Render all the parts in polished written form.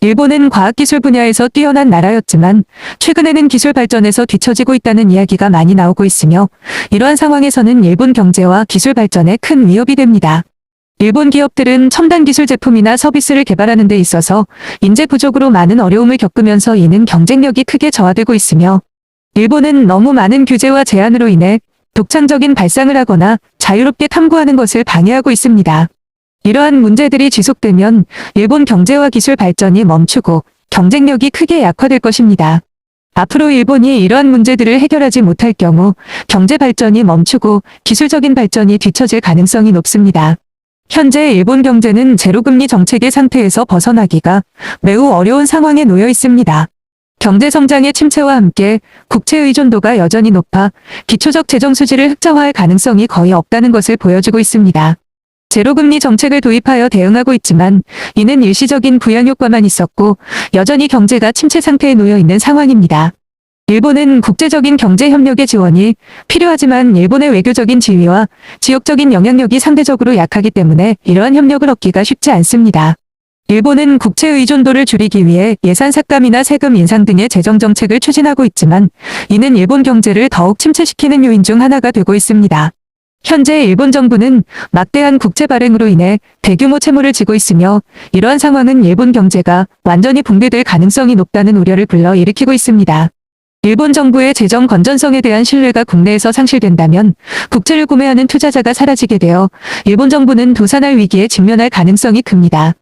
일본은 과학기술 분야에서 뛰어난 나라였지만 최근에는 기술 발전에서 뒤처지고 있다는 이야기가 많이 나오고 있으며 이러한 상황에서는 일본 경제와 기술 발전에 큰 위협이 됩니다. 일본 기업들은 첨단 기술 제품이나 서비스를 개발하는 데 있어서 인재 부족으로 많은 어려움을 겪으면서 이는 경쟁력이 크게 저하되고 있으며 일본은 너무 많은 규제와 제한으로 인해 독창적인 발상을 하거나 자유롭게 탐구하는 것을 방해하고 있습니다. 이러한 문제들이 지속되면 일본 경제와 기술 발전이 멈추고 경쟁력이 크게 약화될 것입니다. 앞으로 일본이 이러한 문제들을 해결하지 못할 경우 경제 발전이 멈추고 기술적인 발전이 뒤처질 가능성이 높습니다. 현재 일본 경제는 제로금리 정책의 상태에서 벗어나기가 매우 어려운 상황에 놓여 있습니다. 경제 성장의 침체와 함께 국채 의존도가 여전히 높아 기초적 재정 수지를 흑자화할 가능성이 거의 없다는 것을 보여주고 있습니다. 제로금리 정책을 도입하여 대응하고 있지만 이는 일시적인 부양 효과만 있었고 여전히 경제가 침체 상태에 놓여 있는 상황입니다. 일본은 국제적인 경제 협력의 지원이 필요하지만 일본의 외교적인 지위와 지역적인 영향력이 상대적으로 약하기 때문에 이러한 협력을 얻기가 쉽지 않습니다. 일본은 국채 의존도를 줄이기 위해 예산 삭감이나 세금 인상 등의 재정 정책을 추진하고 있지만 이는 일본 경제를 더욱 침체시키는 요인 중 하나가 되고 있습니다. 현재 일본 정부는 막대한 국채 발행으로 인해 대규모 채무를 지고 있으며 이러한 상황은 일본 경제가 완전히 붕괴될 가능성이 높다는 우려를 불러일으키고 있습니다. 일본 정부의 재정 건전성에 대한 신뢰가 국내에서 상실된다면 국채를 구매하는 투자자가 사라지게 되어 일본 정부는 도산할 위기에 직면할 가능성이 큽니다.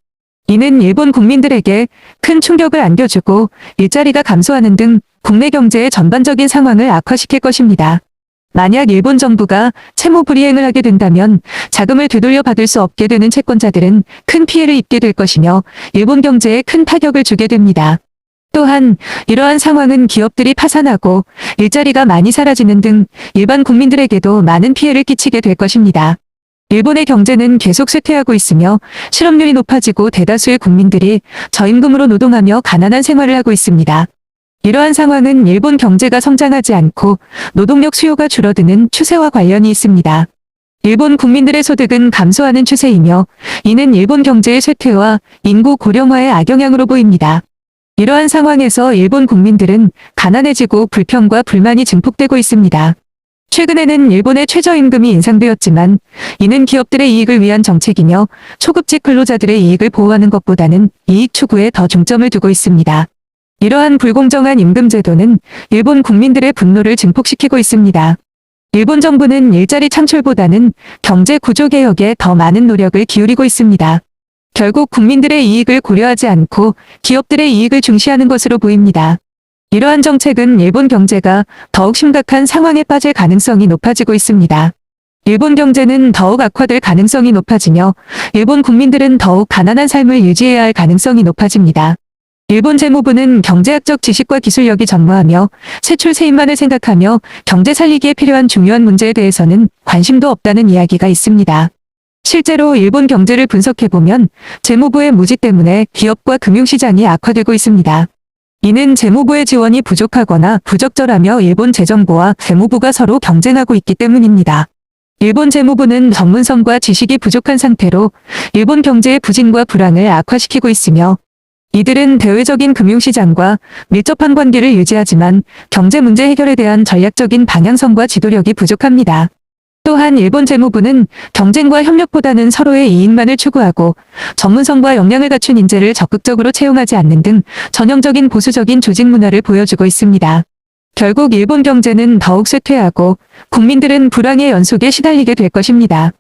이는 일본 국민들에게 큰 충격을 안겨주고 일자리가 감소하는 등 국내 경제의 전반적인 상황을 악화시킬 것입니다. 만약 일본 정부가 채무 불이행을 하게 된다면 자금을 되돌려 받을 수 없게 되는 채권자들은 큰 피해를 입게 될 것이며 일본 경제에 큰 타격을 주게 됩니다. 또한 이러한 상황은 기업들이 파산하고 일자리가 많이 사라지는 등 일반 국민들에게도 많은 피해를 끼치게 될 것입니다. 일본의 경제는 계속 쇠퇴하고 있으며 실업률이 높아지고 대다수의 국민들이 저임금으로 노동하며 가난한 생활을 하고 있습니다. 이러한 상황은 일본 경제가 성장하지 않고 노동력 수요가 줄어드는 추세와 관련이 있습니다. 일본 국민들의 소득은 감소하는 추세이며 이는 일본 경제의 쇠퇴와 인구 고령화의 악영향으로 보입니다. 이러한 상황에서 일본 국민들은 가난해지고 불평과 불만이 증폭되고 있습니다. 최근에는 일본의 최저임금이 인상되었지만 이는 기업들의 이익을 위한 정책이며 초급직 근로자들의 이익을 보호하는 것보다는 이익 추구에 더 중점을 두고 있습니다. 이러한 불공정한 임금 제도는 일본 국민들의 분노를 증폭시키고 있습니다. 일본 정부는 일자리 창출보다는 경제 구조 개혁에 더 많은 노력을 기울이고 있습니다. 결국 국민들의 이익을 고려하지 않고 기업들의 이익을 중시하는 것으로 보입니다. 이러한 정책은 일본 경제가 더욱 심각한 상황에 빠질 가능성이 높아지고 있습니다. 일본 경제는 더욱 악화될 가능성이 높아지며 일본 국민들은 더욱 가난한 삶을 유지해야 할 가능성이 높아집니다. 일본 재무부는 경제학적 지식과 기술력이 전무하며 세출 세입만을 생각하며 경제 살리기에 필요한 중요한 문제에 대해서는 관심도 없다는 이야기가 있습니다. 실제로 일본 경제를 분석해보면 재무부의 무지 때문에 기업과 금융시장이 악화되고 있습니다. 이는 재무부의 지원이 부족하거나 부적절하며 일본 재정부와 재무부가 서로 경쟁하고 있기 때문입니다. 일본 재무부는 전문성과 지식이 부족한 상태로 일본 경제의 부진과 불황을 악화시키고 있으며 이들은 대외적인 금융시장과 밀접한 관계를 유지하지만 경제 문제 해결에 대한 전략적인 방향성과 지도력이 부족합니다. 또한 일본 재무부는 경쟁과 협력보다는 서로의 이익만을 추구하고 전문성과 역량을 갖춘 인재를 적극적으로 채용하지 않는 등 전형적인 보수적인 조직 문화를 보여주고 있습니다. 결국 일본 경제는 더욱 쇠퇴하고 국민들은 불황의 연속에 시달리게 될 것입니다.